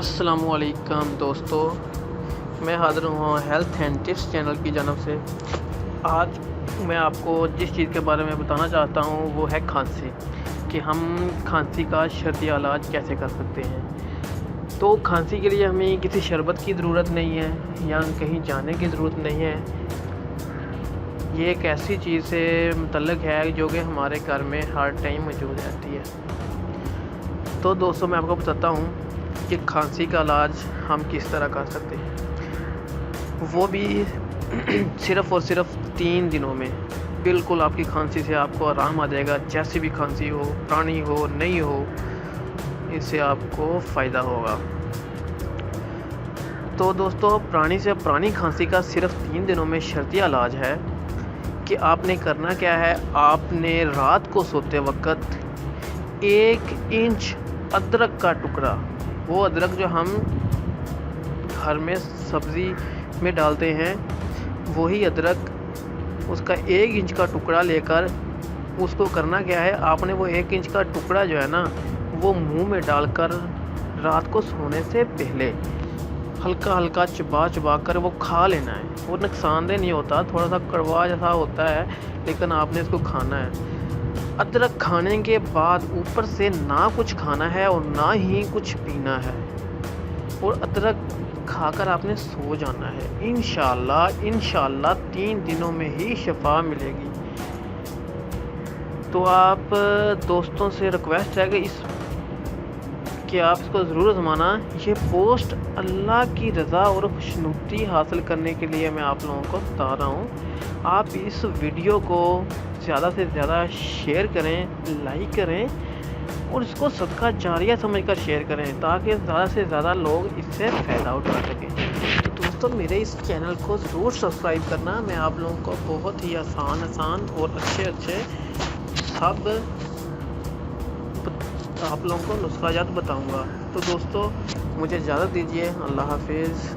السلام علیکم دوستو، میں حاضر ہوں ہیلتھ اینڈ ٹپس چینل کی جانب سے۔ آج میں آپ کو جس چیز کے بارے میں بتانا چاہتا ہوں وہ ہے کھانسی، کہ ہم کھانسی کا شرعی علاج کیسے کر سکتے ہیں۔ تو کھانسی کے لیے ہمیں کسی شربت کی ضرورت نہیں ہے یا کہیں جانے کی ضرورت نہیں ہے۔ یہ ایک ایسی چیز سے متعلق ہے جو کہ ہمارے گھر میں ہر ٹائم موجود رہتی ہے۔ تو دوستو، میں آپ کو بتاتا ہوں کہ کھانسی کا علاج ہم کس طرح کر سکتے ہیں، وہ بھی صرف اور صرف 3 دنوں میں بالکل آپ کی کھانسی سے آپ کو آرام آ جائے گا۔ جیسی بھی کھانسی ہو، پرانی ہو، نئی ہو، اس سے آپ کو فائدہ ہوگا۔ تو دوستو، پرانی سے پرانی کھانسی کا صرف 3 دنوں میں شرعی علاج ہے کہ آپ نے کرنا کیا ہے۔ آپ نے رات کو سوتے وقت 1 انچ ادرک کا ٹکڑا، وہ ادرک جو ہم گھر میں سبزی میں ڈالتے ہیں، وہی ادرک، اس کا 1 انچ کا ٹکڑا لے کر اس کو کرنا کیا ہے، آپ نے وہ 1 انچ کا ٹکڑا جو ہے نا، وہ منہ میں ڈال کر رات کو سونے سے پہلے ہلکا ہلکا چبا کر وہ کھا لینا ہے۔ وہ نقصان دہ نہیں ہوتا، تھوڑا سا کڑوا جیسا ہوتا ہے، لیکن آپ نے اس کو کھانا ہے۔ ادرک کھانے کے بعد اوپر سے نہ کچھ کھانا ہے اور نہ ہی کچھ پینا ہے، اور ادرک کھا کر آپ نے سو جانا ہے۔ انشاءاللہ 3 دنوں میں ہی شفا ملے گی۔ تو آپ دوستوں سے ریکویسٹ ہے کہ آپ اس کو ضرور آزمانا۔ یہ پوسٹ اللہ کی رضا اور خوشنودی حاصل کرنے کے لیے میں آپ لوگوں کو بتا رہا ہوں۔ آپ اس ویڈیو کو زیادہ سے زیادہ شیئر کریں، لائک کریں، اور اس کو صدقہ جاریہ سمجھ کر شیئر کریں تاکہ زیادہ سے زیادہ لوگ اس سے فائدہ اٹھا سکیں۔ تو دوستو، میرے اس چینل کو ضرور سبسکرائب کرنا۔ میں آپ لوگوں کو بہت ہی آسان اور اچھے سب آپ لوگوں کو نسخہ جات بتاؤں گا۔ تو دوستو، مجھے اجازت دیجیے۔ اللہ حافظ۔